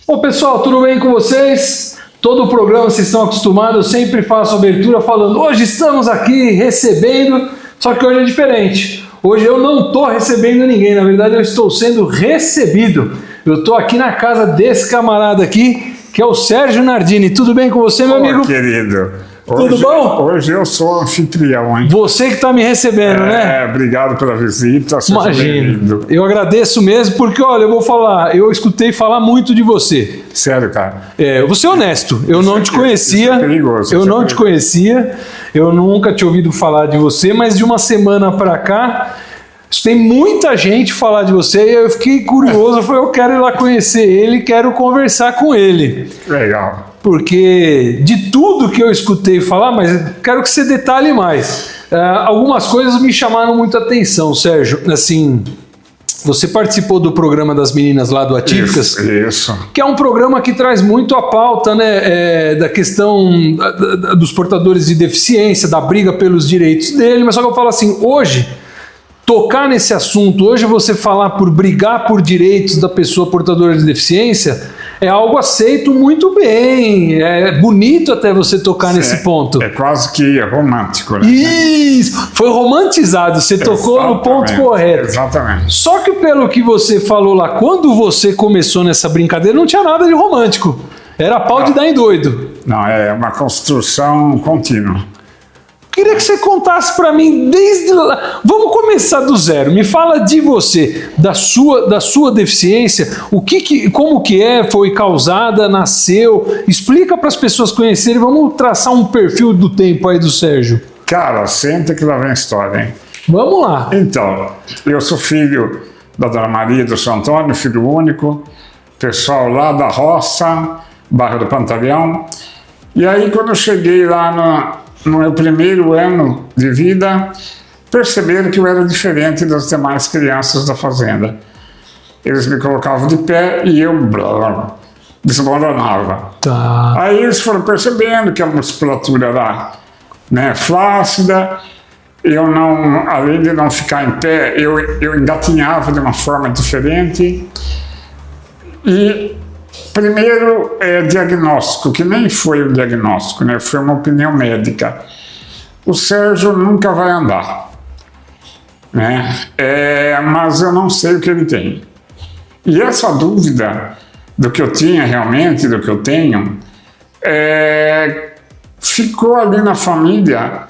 Ô pessoal, tudo bem com vocês? Todo o programa vocês estão acostumados, eu sempre faço abertura falando hoje estamos aqui recebendo, só que hoje é diferente. Hoje eu não estou recebendo ninguém, na verdade eu estou sendo recebido. Eu estou aqui na casa desse camarada aqui, que é o Sérgio Nardini. Tudo bem com você, meu amigo? Querido. Tudo bom? Hoje eu sou anfitrião, hein? Você que está me recebendo, né? Obrigado pela visita. Imagina. Eu agradeço mesmo, porque olha, eu vou falar, eu escutei falar muito de você. Sério, cara? Eu vou ser honesto, eu não te conhecia. Isso é perigoso. Eu não te conhecia, eu nunca tinha ouvido falar de você, mas de uma semana para cá, tem muita gente falar de você e eu fiquei curioso, eu falei, eu quero ir lá conhecer ele, quero conversar com ele. Legal. Porque de tudo que eu escutei falar, mas quero que você detalhe mais. Algumas coisas me chamaram muito a atenção, Sérgio. Assim, você participou do programa das meninas lá do Atípicas. Isso. Que é um programa que traz muito a pauta, né, da questão dos portadores de deficiência, da briga pelos direitos dele. Mas só que eu falo assim, hoje, tocar nesse assunto, hoje você falar por brigar por direitos da pessoa portadora de deficiência é algo aceito muito bem, é bonito até você tocar nesse ponto. É quase que romântico, né? Isso, foi romantizado, você tocou no ponto correto. Exatamente. Só que pelo que você falou lá, quando você começou nessa brincadeira, não tinha nada de romântico, era pau de dar em doido. Não, é uma construção contínua. Queria que você contasse para mim desde lá. Vamos começar do zero. Me fala de você, da sua deficiência, como que foi causada, nasceu. Explica para as pessoas conhecerem. Vamos traçar um perfil do tempo aí do Sérgio. Cara, senta que lá vem a história, hein? Vamos lá. Então, eu sou filho da Dona Maria do São Antônio, filho único, pessoal lá da roça, bairro do Pantaleão. E aí, quando eu cheguei lá no meu primeiro ano de vida, perceberam que eu era diferente das demais crianças da fazenda. Eles me colocavam de pé e eu desmoronava. Tá. Aí eles foram percebendo que a musculatura era, né, flácida. Eu não, além de não ficar em pé, eu engatinhava de uma forma diferente. E primeiro, diagnóstico, que nem foi um diagnóstico, né? Foi uma opinião médica. O Sérgio nunca vai andar, né? Mas eu não sei o que ele tem. E essa dúvida do que eu tinha realmente, do que eu tenho, ficou ali na família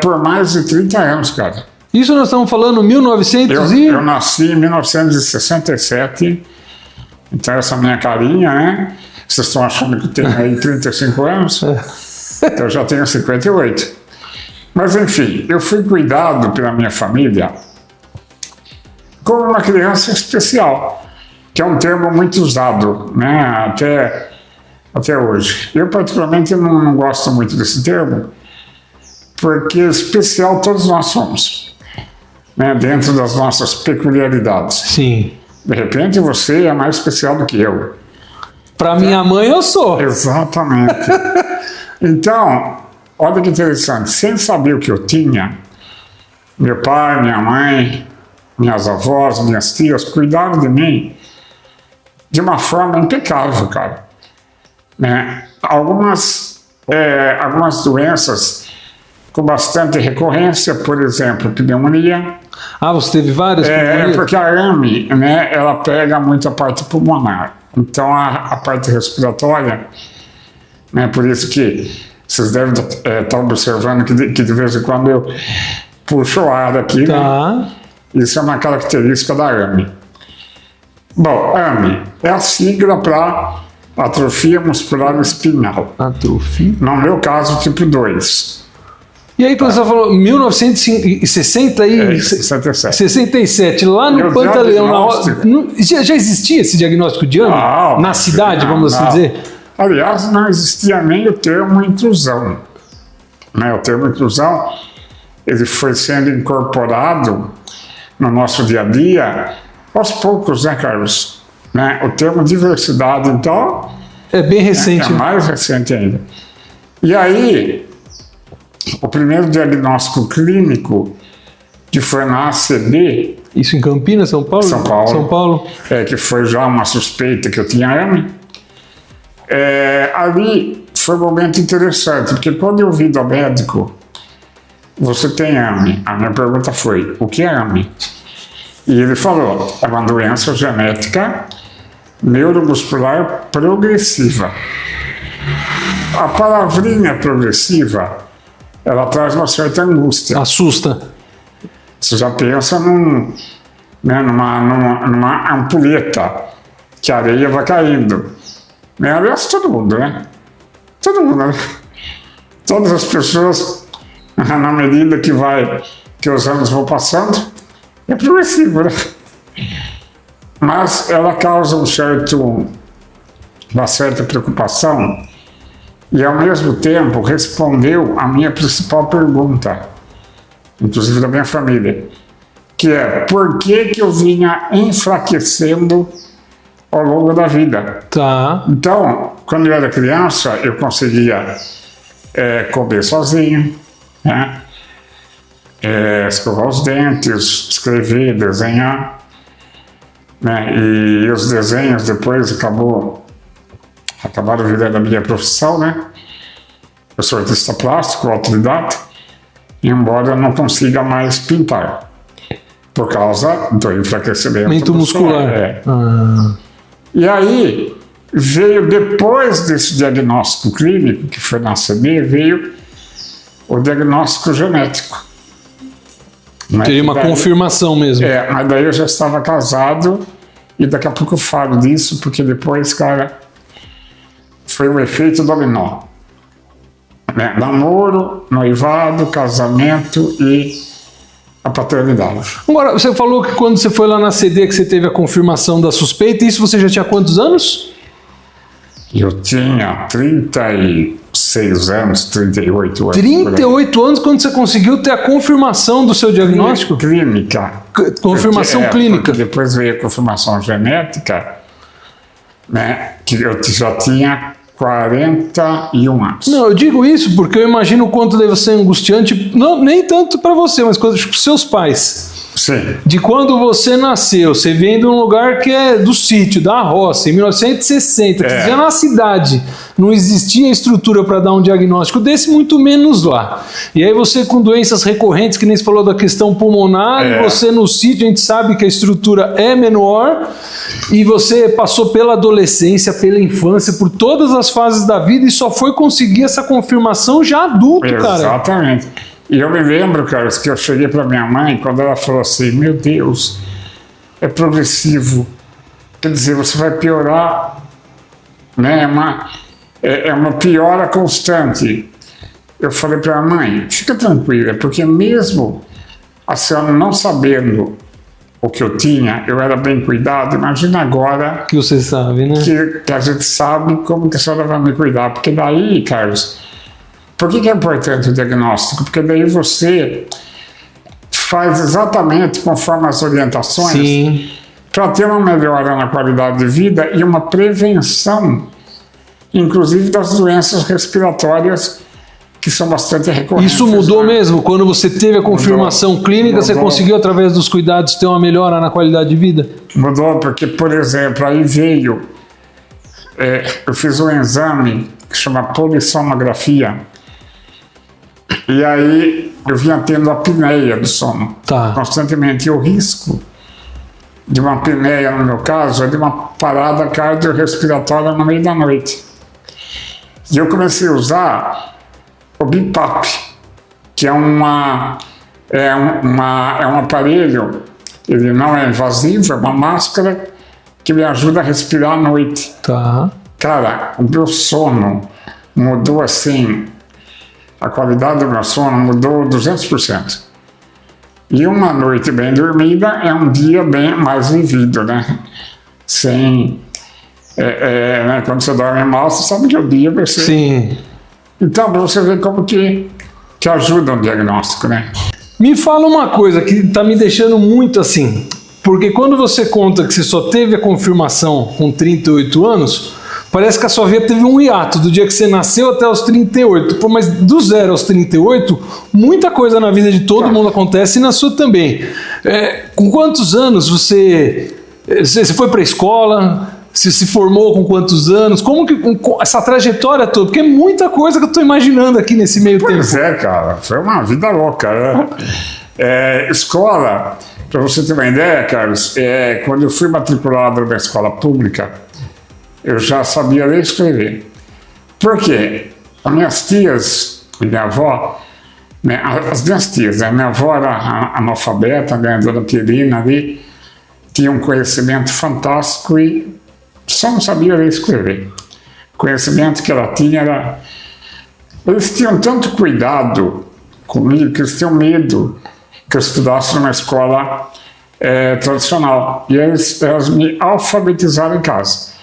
por mais de 30 anos, cara. Isso nós estamos falando 1900 Eu nasci em 1967. Então essa minha carinha, né? Vocês estão achando que eu tenho aí 35 anos? Então eu já tenho 58. Mas enfim, eu fui cuidado pela minha família como uma criança especial, que é um termo muito usado, né? Até hoje. Eu particularmente não gosto muito desse termo, porque especial todos nós somos, né? Dentro das nossas peculiaridades. Sim. De repente você é mais especial do que eu. Para minha mãe eu sou. Exatamente. Então, olha que interessante, sem saber o que eu tinha, meu pai, minha mãe, minhas avós, minhas tias cuidaram de mim de uma forma impecável, cara. Né? Algumas doenças com bastante recorrência, por exemplo, pneumonia. Ah, você teve várias? Porque a AME, né, ela pega muito a parte pulmonar. Então, a parte respiratória, né, por isso que vocês devem estar observando que de vez em quando eu puxo o ar aqui. Tá. Né? Isso é uma característica da AME. Bom, AME é a sigla para atrofia muscular espinhal. Atrofia? No meu caso, tipo 2. E aí, quando você falou 1967, lá no Pantaleão, já existia esse diagnóstico de AME? Na cidade, vamos assim dizer? Aliás, não existia nem o termo inclusão. Né? O termo inclusão, ele foi sendo incorporado no nosso dia a dia, aos poucos, né, Carlos? Né? O termo diversidade, então... É bem recente. É mais recente ainda. E aí, o primeiro diagnóstico clínico que foi na ACD. Isso em Campinas, São Paulo? São Paulo. São Paulo. Que foi já uma suspeita que eu tinha AM. Ali foi um momento interessante, porque quando eu vi do médico, você tem AM? A minha pergunta foi, o que é AM? E ele falou, é uma doença genética neuromuscular progressiva. A palavrinha progressiva, ela traz uma certa angústia. Assusta. Você já pensa numa ampulheta, que a areia vai caindo. Aliás, todo mundo, né? Todo mundo, né? Todas as pessoas, na medida que os anos vão passando, é progressivo, né? Mas ela causa uma certa preocupação e, ao mesmo tempo, respondeu a minha principal pergunta, inclusive da minha família, que é por que eu vinha enfraquecendo ao longo da vida. Tá. Então, quando eu era criança, eu conseguia comer sozinho, né? Escovar os dentes, escrever, desenhar, né? E os desenhos depois acabaram virando a minha profissão, né? Eu sou artista plástico, autodidata, embora eu não consiga mais pintar, por causa do enfraquecimento muscular. E aí, veio depois desse diagnóstico clínico, que foi na ACD, veio o diagnóstico genético. Teria uma confirmação mesmo. Mas daí eu já estava casado, e daqui a pouco eu falo disso, porque depois, cara, foi um efeito dominó. Namoro, noivado, casamento e a paternidade. Agora, você falou que quando você foi lá na CD que você teve a confirmação da suspeita, isso você já tinha quantos anos? Eu tinha 36 anos, 38 anos. 38 anos quando você conseguiu ter a confirmação do seu diagnóstico? Clínica. Confirmação clínica. Depois veio a confirmação genética, né, que eu já tinha 41 anos. Não, eu digo isso porque eu imagino o quanto deve ser angustiante, não, nem tanto para você, mas para os seus pais. Sim. De quando você nasceu, você vem de um lugar que é do sítio, da roça, em 1960, que já na cidade não existia estrutura para dar um diagnóstico desse, muito menos lá. E aí você com doenças recorrentes, que nem você falou da questão pulmonar, você no sítio, a gente sabe que a estrutura é menor, e você passou pela adolescência, pela infância, por todas as fases da vida e só foi conseguir essa confirmação já adulto, cara. Exatamente. E eu me lembro, cara, que eu cheguei para minha mãe quando ela falou assim, meu Deus, é progressivo, quer dizer, você vai piorar, né? É uma piora constante. Eu falei para a mãe, fica tranquila, porque mesmo a senhora não sabendo o que eu tinha, eu era bem cuidado, imagina agora que você sabe, né? Que a gente sabe como que a senhora vai me cuidar, porque daí, Carlos, por que é importante o diagnóstico? Porque daí você faz exatamente conforme as orientações para ter uma melhora na qualidade de vida e uma prevenção, inclusive das doenças respiratórias que são bastante recorrentes. Isso mudou mesmo? Quando você teve a confirmação clínica, você conseguiu, através dos cuidados, ter uma melhora na qualidade de vida? Mudou, porque, por exemplo, aí veio... eu fiz um exame que chama polissomografia, e aí eu vinha tendo a apneia do sono constantemente. E o risco de uma apneia, no meu caso, é de uma parada cardiorrespiratória no meio da noite. E eu comecei a usar o BiPAP, que é um aparelho, ele não é invasivo, é uma máscara que me ajuda a respirar à noite. Cara, o meu sono mudou assim, a qualidade do meu sono mudou 200%. E uma noite bem dormida é um dia bem mais vivido, né? Sem... né? Quando você dorme mal, você sabe que o dia vai ser... Sim. Então, para você ver como que ajuda o diagnóstico, né? Me fala uma coisa que está me deixando muito assim, porque quando você conta que você só teve a confirmação com 38 anos... parece que a sua vida teve um hiato do dia que você nasceu até os 38. Pô, mas do 0 aos 38, muita coisa na vida de todo mundo acontece e na sua também. Com quantos anos você foi para a escola? Você se formou com quantos anos? Como que essa trajetória toda? Porque é muita coisa que eu estou imaginando aqui nesse meio tempo. Pois é, cara, foi uma vida louca, né? Escola, para você ter uma ideia, Carlos, quando eu fui matriculado numa escola pública, eu já sabia ler e escrever. Por quê? As minhas tias e minha avó, né, as minhas tias, a minha avó era analfabeta, né, a dona Pierina ali, tinha um conhecimento fantástico e só não sabia ler e escrever. O conhecimento que ela tinha era... Eles tinham tanto cuidado comigo que eles tinham medo que eu estudasse numa escola tradicional. E elas me alfabetizaram em casa.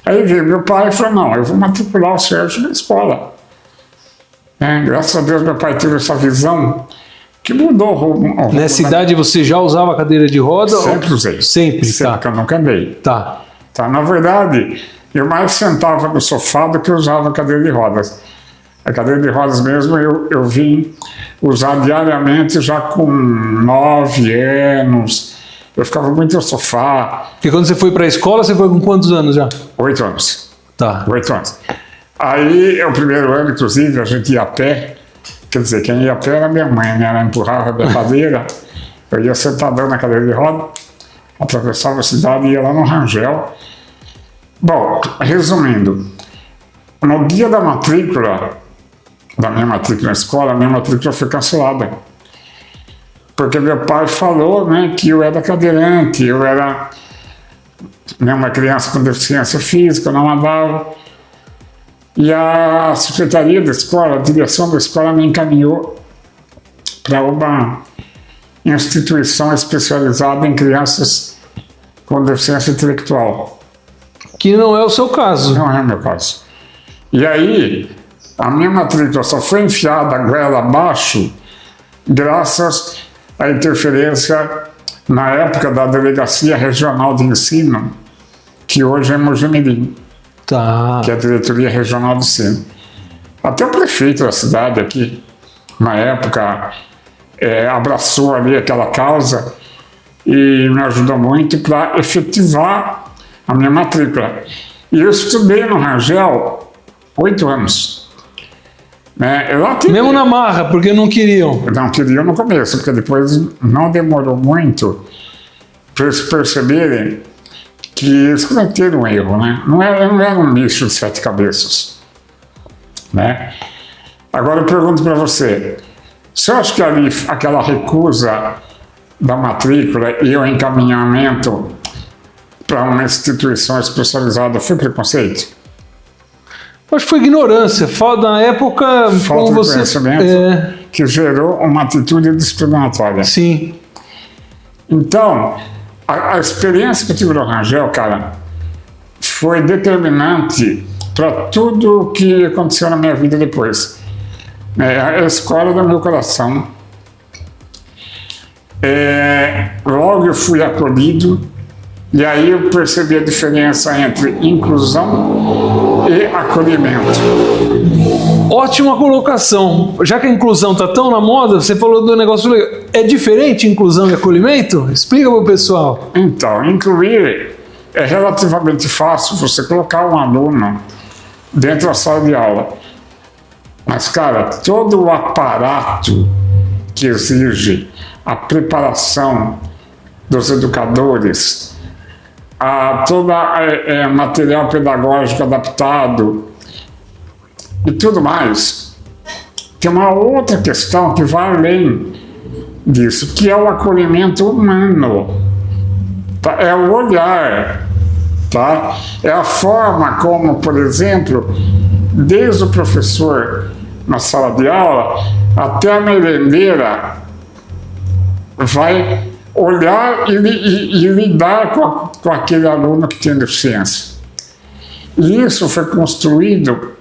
Aí veio meu pai e falou, não, eu vou matricular o Sérgio na escola. Graças a Deus meu pai teve essa visão que mudou o rumo. Nessa idade você já usava cadeira de roda? Sempre usei. Sempre, tá. Que eu nunca andei. Tá. Na verdade, eu mais sentava no sofá do que usava cadeira de rodas. A cadeira de rodas mesmo eu vim usar diariamente já com 9 anos. Eu ficava muito no sofá. Porque quando você foi para a escola, você foi com quantos anos já? 8 anos. Tá. 8 anos. Aí, o primeiro ano, inclusive, a gente ia a pé. Quer dizer, quem ia a pé era minha mãe, né? Ela empurrava a minha cadeira. Eu ia sentadão na cadeira de roda, atravessava a cidade e ia lá no Rangel. Bom, resumindo, no dia da matrícula, da minha matrícula na escola, a minha matrícula foi cancelada. Porque meu pai falou, né, que eu era cadeirante, eu era, né, uma criança com deficiência física, eu não andava. E a secretaria da escola, a direção da escola me encaminhou para uma instituição especializada em crianças com deficiência intelectual. Que não é o seu caso. Não é o meu caso. E aí, a minha matrícula só foi enfiada a goela abaixo graças à interferência, na época, da Delegacia Regional de Ensino, que hoje é Mojimirim, tá, que é a Diretoria Regional de Ensino. Até o prefeito da cidade aqui, na época, abraçou ali aquela causa e me ajudou muito para efetivar a minha matrícula. E eu estudei no Rangel 8 anos. Mesmo na marra, porque não queriam. Não queriam no começo, porque depois não demorou muito para eles perceberem que eles cometeram um erro, né? Não era um bicho de 7 cabeças, né? Agora eu pergunto para você, você acha que ali aquela recusa da matrícula e o encaminhamento para uma instituição especializada foi preconceito? Acho que foi ignorância, na época... Falta de conhecimento que gerou uma atitude discriminatória. Sim. Então, a experiência que eu tive no Rangel, cara, foi determinante para tudo o que aconteceu na minha vida depois. A escola do meu coração. Logo eu fui acolhido, e aí eu percebi a diferença entre inclusão e acolhimento. Ótima colocação. Já que a inclusão está tão na moda, você falou do negócio legal. É diferente inclusão e acolhimento? Explica para o pessoal. Então, incluir é relativamente fácil você colocar um aluno dentro da sala de aula. Mas, cara, todo o aparato que exige a preparação dos educadores, todo material pedagógico adaptado e tudo mais, tem uma outra questão que vai além disso, que é o acolhimento humano, tá? É o olhar, tá? É a forma como, por exemplo, desde o professor na sala de aula até a merendeira vai olhar e lidar com aquele aluno que tem deficiência. E isso foi construído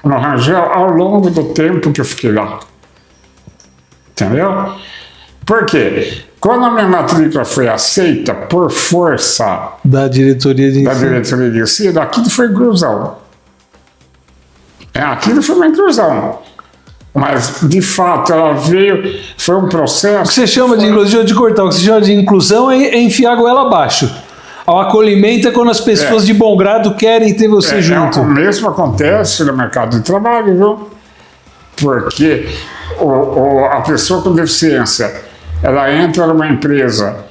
no Rangel ao longo do tempo que eu fiquei lá. Entendeu? Por quê? Quando a minha matrícula foi aceita por força Da diretoria de ensino, aquilo foi inclusão. Aquilo foi uma inclusão. Mas, de fato, ela veio, foi um processo... O que você chama de inclusão, de cortar, o que você chama de inclusão é enfiar a goela abaixo. O acolhimento é quando as pessoas de bom grado querem ter você junto. O mesmo acontece no mercado de trabalho, viu? Porque a pessoa com deficiência, ela entra numa empresa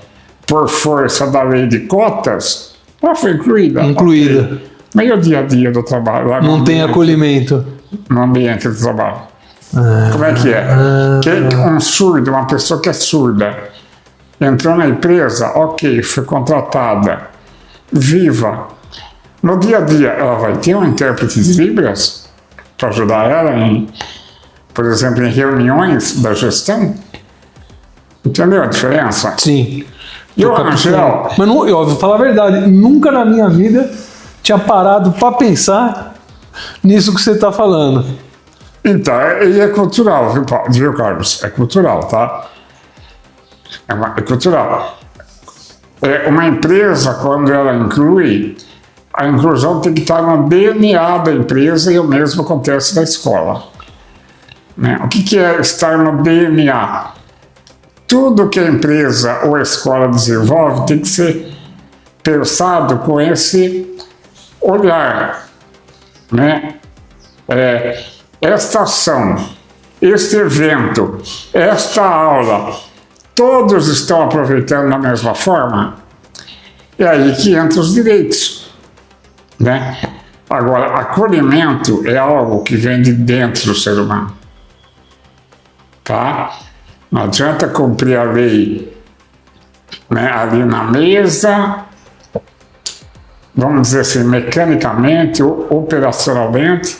por força da lei de cotas, ela foi incluída. Incluída. Mas e o dia a dia do trabalho? Lá Não tem acolhimento. No ambiente do trabalho. Como é que é? Um surdo, uma pessoa que é surda, entrou na empresa, ok, foi contratada, viva. No dia a dia, ela vai ter um intérprete de Libras para ajudar ela, por exemplo, em reuniões da gestão? Entendeu a diferença? Sim. E o Rangel? Mas não, eu vou falar a verdade, nunca na minha vida tinha parado para pensar nisso que você está falando. Então, e é cultural, viu, Carlos? É cultural, tá? É cultural. Uma empresa, quando ela inclui, a inclusão tem que estar no DNA da empresa e o mesmo acontece na escola. Né? O que é estar no DNA? Tudo que a empresa ou a escola desenvolve tem que ser pensado com esse olhar, né? Esta ação, este evento, esta aula, todos estão aproveitando da mesma forma? É aí que entram os direitos, né? Agora, acolhimento é algo que vem de dentro do ser humano, tá? Não adianta cumprir a lei, né, ali na mesa, vamos dizer assim, mecanicamente, operacionalmente,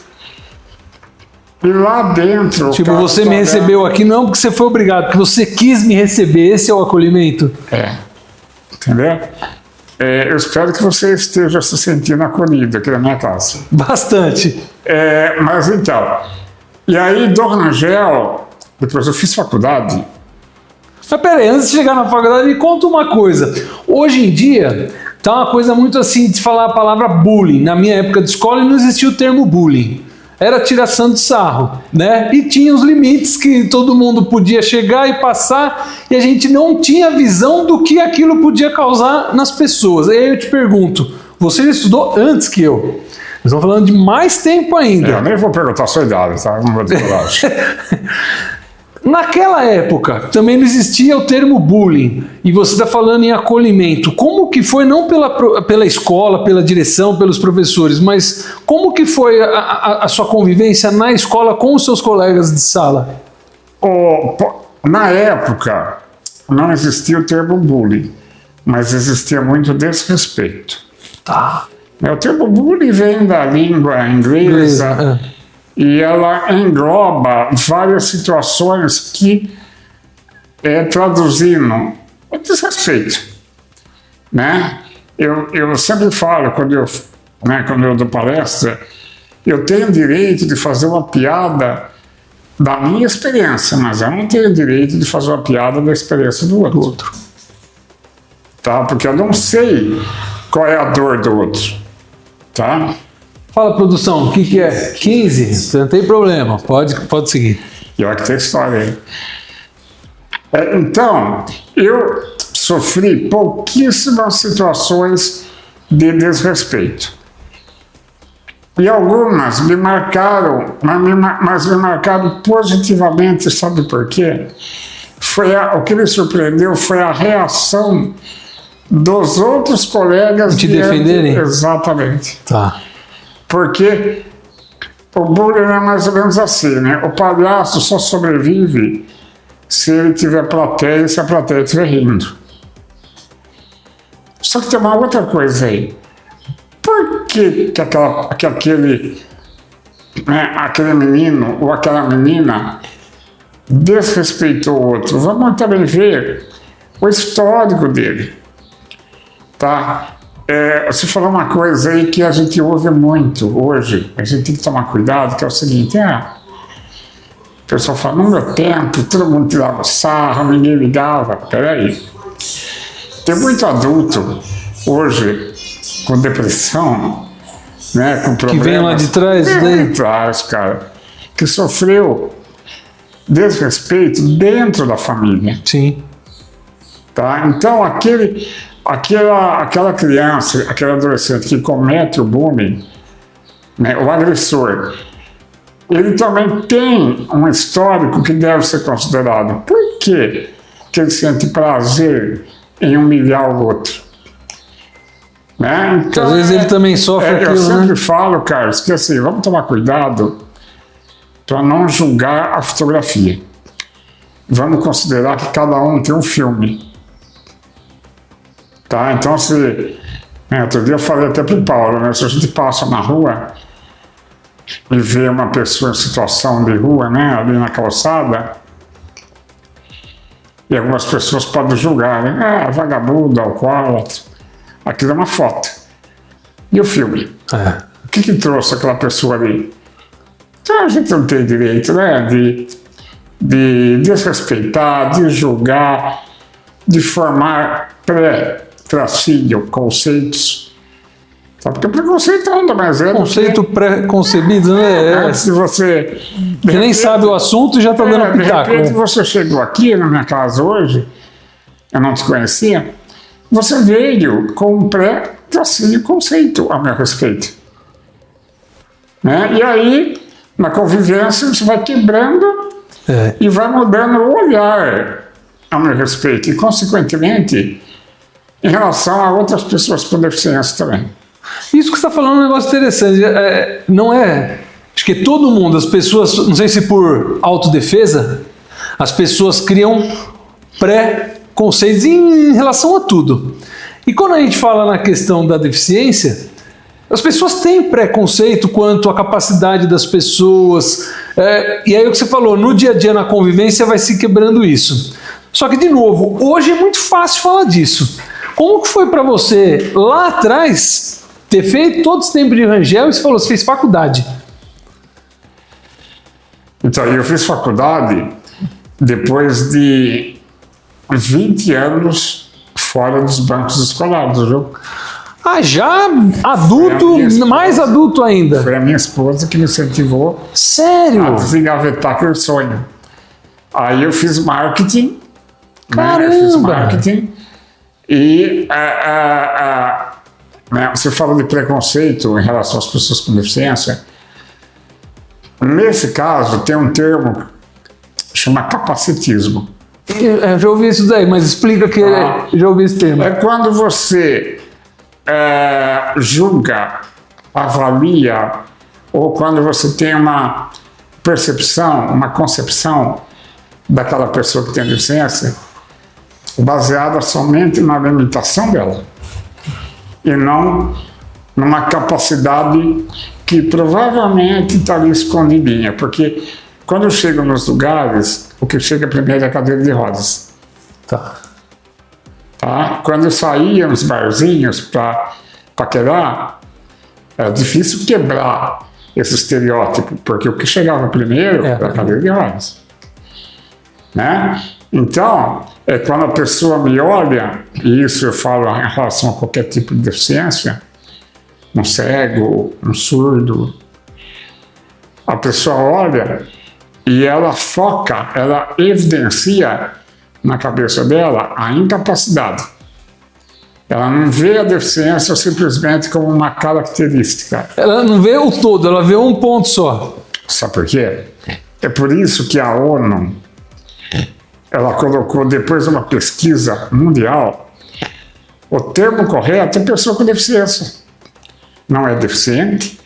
e lá dentro... Tipo, você me recebeu aqui não porque você foi obrigado, porque você quis me receber, esse é o acolhimento? Entendeu? Eu espero que você esteja se sentindo acolhido aqui na minha casa. Bastante. Mas então, e aí, Dom Rangel, depois eu fiz faculdade. Mas peraí, antes de chegar na faculdade, me conta uma coisa. Hoje em dia, tá uma coisa muito assim de falar a palavra bullying. Na minha época de escola não existia o termo bullying. Era tiração de sarro, né? E tinha os limites que todo mundo podia chegar e passar e a gente não tinha visão do que aquilo podia causar nas pessoas. Aí eu te pergunto, você estudou antes que eu? Nós estamos falando de mais tempo ainda. Eu nem vou perguntar a sua idade, tá? Não vou dizer coragem. Naquela época, também não existia o termo bullying, e você está falando em acolhimento. Como que foi, não pela escola, pela direção, pelos professores, mas como que foi a sua convivência na escola com os seus colegas de sala? Na época, não existia o termo bullying, mas existia muito desrespeito. Tá. O termo bullying vem da língua inglesa. E ela engloba várias situações que, traduzindo, é desrespeito, né? Eu sempre falo, quando eu dou palestra, eu tenho direito de fazer uma piada da minha experiência, mas eu não tenho direito de fazer uma piada da experiência do outro. Tá? Porque eu não sei qual é a dor do outro, tá? Fala, produção, o que é? 15? Não tem problema, pode seguir. E olha que tem história aí. Então, eu sofri pouquíssimas situações de desrespeito. E algumas me marcaram, mas me marcaram positivamente, sabe por quê? O que me surpreendeu foi a reação dos outros colegas te defenderem? Exatamente. Tá. Porque o bullying é mais ou menos assim, né? O palhaço só sobrevive se ele tiver plateia e se a plateia estiver rindo. Só que tem uma outra coisa aí. Por que aquele menino ou aquela menina desrespeitou o outro? Vamos também ver o histórico dele, tá? Você falou uma coisa aí que a gente ouve muito hoje, a gente tem que tomar cuidado, que é o seguinte, O pessoal fala, no meu tempo, todo mundo tirava sarro, ninguém ligava. Peraí. Tem muito adulto hoje com depressão, né, com problemas. Que vem lá de trás, de trás, cara, que sofreu desrespeito dentro da família. Sim. Tá? Então, aquela criança, aquele adolescente que comete o bullying, né, o agressor, ele também tem um histórico que deve ser considerado. Por quê que ele sente prazer em humilhar o outro? Né? Então, às vezes ele também sofre aquilo, eu sempre né? falo, Carlos, que assim, vamos tomar cuidado para não julgar a fotografia. Vamos considerar que cada um tem um filme. Tá? Então, outro dia eu falei até para o Paulo, né? Se a gente passa na rua e vê uma pessoa em situação de rua, né, ali na calçada, e algumas pessoas podem julgar, né? Vagabundo, alcoólatra. Aquilo é uma foto. E o filme? O que trouxe aquela pessoa ali? Então, a gente não tem direito, né, de desrespeitar, de julgar, de formar pré-tracínio, conceitos. Porque o preconceito anda mais conceito pré-concebido, né? Antes de você... Que nem sabe o assunto e já está dando pitaco. De repente você chegou aqui na minha casa hoje, eu não te conhecia, você veio com um pré-tracínio conceito a meu respeito. Né? E aí, na convivência, você vai quebrando e vai mudando o olhar a meu respeito. E, consequentemente, em relação a outras pessoas com deficiência também. Isso que você está falando é um negócio interessante. Não é... Acho que todo mundo, as pessoas, não sei se por autodefesa, as pessoas criam pré-conceitos em relação a tudo. E quando a gente fala na questão da deficiência, as pessoas têm preconceito quanto à capacidade das pessoas. E aí o que você falou, no dia a dia, na convivência, vai se quebrando isso. Só que, de novo, hoje é muito fácil falar disso. Como que foi para você, lá atrás, ter feito todo esse tempo de Rangel e você falou, você fez faculdade? Então, eu fiz faculdade depois de 20 anos fora dos bancos escolares, viu? Ah, já adulto, mais adulto ainda. Foi a minha esposa que me incentivou Sério? a desengavetar aquele sonho. Aí eu fiz marketing. Caramba! Né? Eu fiz marketing e você fala de preconceito em relação às pessoas com deficiência. Nesse caso, tem um termo que chama capacitismo. Eu já ouvi isso daí, mas explica que já ouvi esse termo. É quando você julga, avalia, ou quando você tem uma percepção, uma concepção daquela pessoa que tem deficiência, baseada somente na limitação dela, e não numa capacidade que provavelmente está ali escondidinha, porque quando eu chego nos lugares, o que chega primeiro é a cadeira de rodas. Tá. Quando eu saía nos barzinhos para paquerar, era difícil quebrar esse estereótipo, porque o que chegava primeiro era a cadeira de rodas. Né? Então, quando a pessoa me olha, e isso eu falo em relação a qualquer tipo de deficiência, um cego, um surdo, a pessoa olha e ela foca, ela evidencia na cabeça dela a incapacidade. Ela não vê a deficiência simplesmente como uma característica. Ela não vê o todo, ela vê um ponto só. Sabe por quê? É por isso que a ONU, ela colocou, depois de uma pesquisa mundial, o termo correto é pessoa com deficiência. Não é deficiente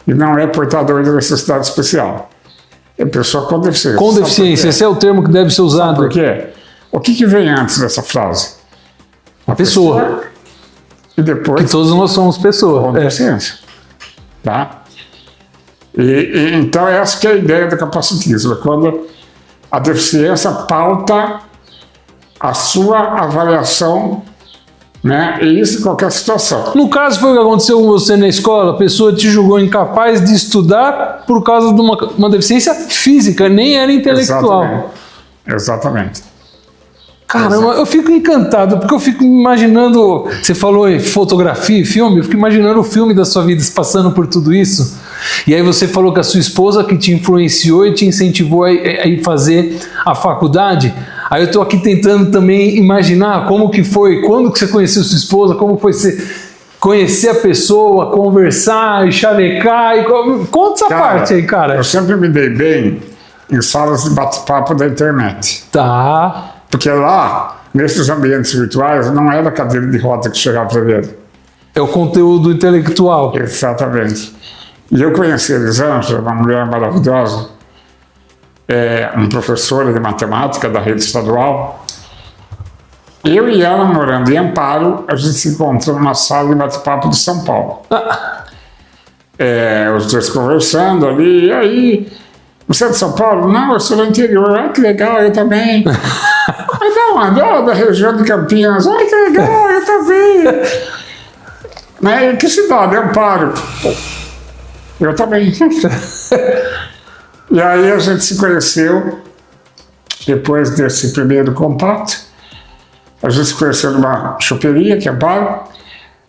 e não é portador de necessidade especial. É pessoa com deficiência. Com deficiência, esse é o termo que deve ser usado. Sabe por quê? O que vem antes dessa frase? A pessoa. E depois... Que todos nós somos pessoas. Com deficiência. Tá? Então essa que é a ideia do capacitismo. Quando a deficiência pauta a sua avaliação né? E isso em qualquer situação. No caso, foi o que aconteceu com você na escola, a pessoa te julgou incapaz de estudar por causa de uma deficiência física, nem era intelectual. Exatamente. Caramba, eu fico encantado, porque eu fico imaginando, você falou em fotografia e filme, eu fico imaginando o filme da sua vida passando por tudo isso, e aí você falou que a sua esposa que te influenciou e te incentivou a ir fazer a faculdade. Aí eu estou aqui tentando também imaginar como que foi, quando que você conheceu sua esposa, como foi você conhecer a pessoa, conversar, e chavecar, conta essa parte aí, cara. Eu sempre me dei bem em salas de bate-papo da internet. Tá. Porque lá, nesses ambientes virtuais, não era a cadeira de roda que chegava primeiro. É o conteúdo intelectual. Exatamente. E eu conheci a Elisângela, uma mulher maravilhosa, uma professora de matemática da rede estadual. Eu e ela, morando em Amparo, a gente se encontrou numa sala de bate-papo de São Paulo. Os dois conversando ali, e aí, você é de São Paulo? Não, eu sou do interior. Ah, que legal, eu também. Mas não, da região de Campinas. Ah, que legal, eu também. Mas que cidade? Amparo. Eu também. E aí a gente se conheceu, depois desse primeiro contato, a gente se conheceu numa choperia, que é Amparo,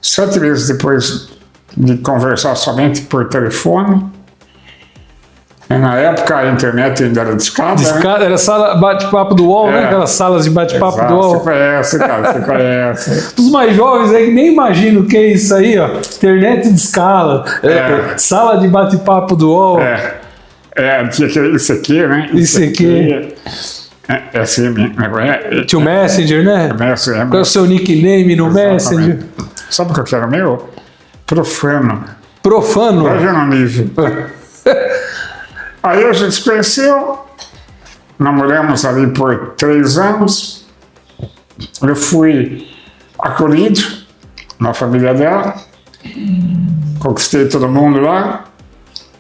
7 meses depois de conversar somente por telefone. E na época a internet ainda era discada, né? Era sala bate-papo do UOL, né? Aquelas salas de bate-papo do UOL. Você conhece, cara, você conhece. Os mais jovens aí que nem imaginam o que é isso aí, ó. Internet de escala, sala de bate-papo do UOL. Tinha isso aqui, né? Isso aqui. Tinha o Messenger, né? Messenger. Qual é o seu nickname no Messenger? Sabe o que eu quero meu? Profano. Profano? Vai ver no nível. Aí a gente se conheceu, namoramos ali por 3 anos. Eu fui acolhido na família dela, conquistei todo mundo lá,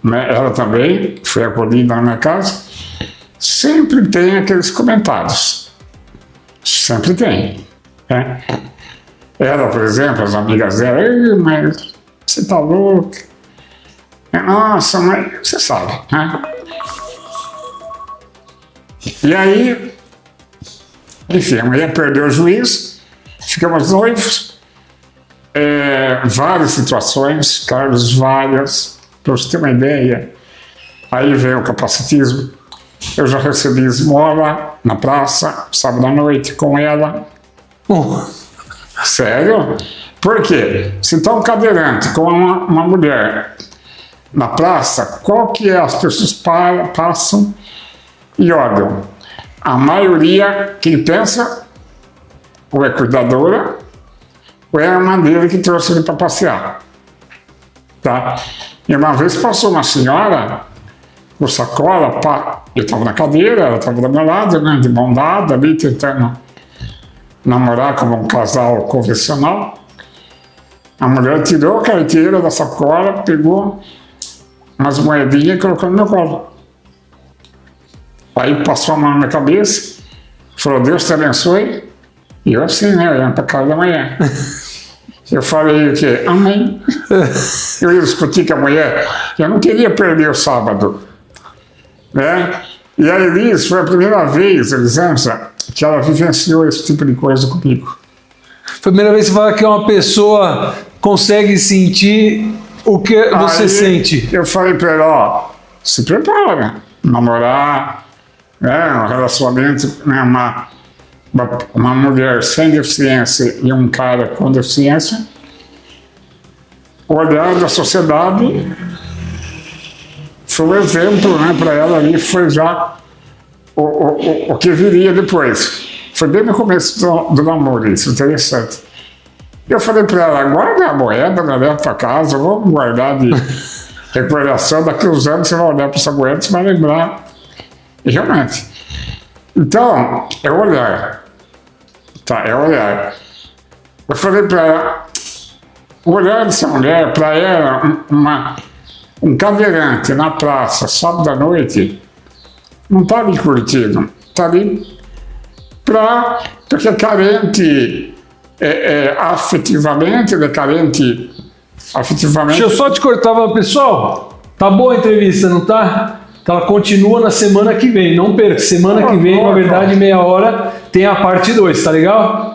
né? Ela também foi acolhida na minha casa. Sempre tem aqueles comentários, sempre tem, né? Ela, por exemplo, as amigas dela, mas você tá louco? Nossa, mas você sabe, né? E aí, enfim, a mulher perdeu o juízo, ficamos noivos, várias situações, Carlos, várias, para você ter uma ideia. Aí veio o capacitismo, eu já recebi esmola na praça, sábado à noite, com ela. Sério? Por quê? Se está um cadeirante com uma mulher na praça, qual que é? As pessoas passam e olham. A maioria, quem pensa, ou é cuidadora, ou é a irmã dele que trouxe ele para passear. Tá? E uma vez passou uma senhora com sacola, eu estava na cadeira, ela estava do meu lado, né, de mão dada ali, tentando namorar como um casal convencional. A mulher tirou a carteira da sacola, pegou umas moedinhas e colocou no meu colo. Aí passou a mão na minha cabeça, falou, Deus te abençoe. E eu assim, né, olhando para a casa da mulher. Eu falei o quê? Amém. Eu ia discutir com a mulher, eu não queria perder o sábado, né? E a Elis foi a primeira vez, Elisângela, que ela vivenciou esse tipo de coisa comigo. Foi a primeira vez que você fala que uma pessoa consegue sentir o que você sente. Eu falei para ela, ó, se prepara, namorar, né, um relacionamento, né, uma mulher sem deficiência e um cara com deficiência, o olhar da sociedade foi um exemplo, né, para ela ali, foi já o que viria depois. Foi bem no começo do namoro, isso, interessante. Eu falei para ela, guarda a moeda, leva para casa, vamos guardar de recordação, daqui uns anos você vai olhar para essa moeda e você vai lembrar. E realmente. Então, é olhar. Tá, é olhar. Eu falei para ela, o olhar dessa mulher, para ela, um cadeirante na praça, sábado à noite, não está ali curtindo, está ali porque é carente, afetivamente decadente. Afetivamente. Deixa eu só te cortar, pessoal. Tá boa a entrevista, não tá? Então ela continua na semana que vem. Não perca. Semana que vem, na verdade, meia hora, tem a parte 2, tá legal?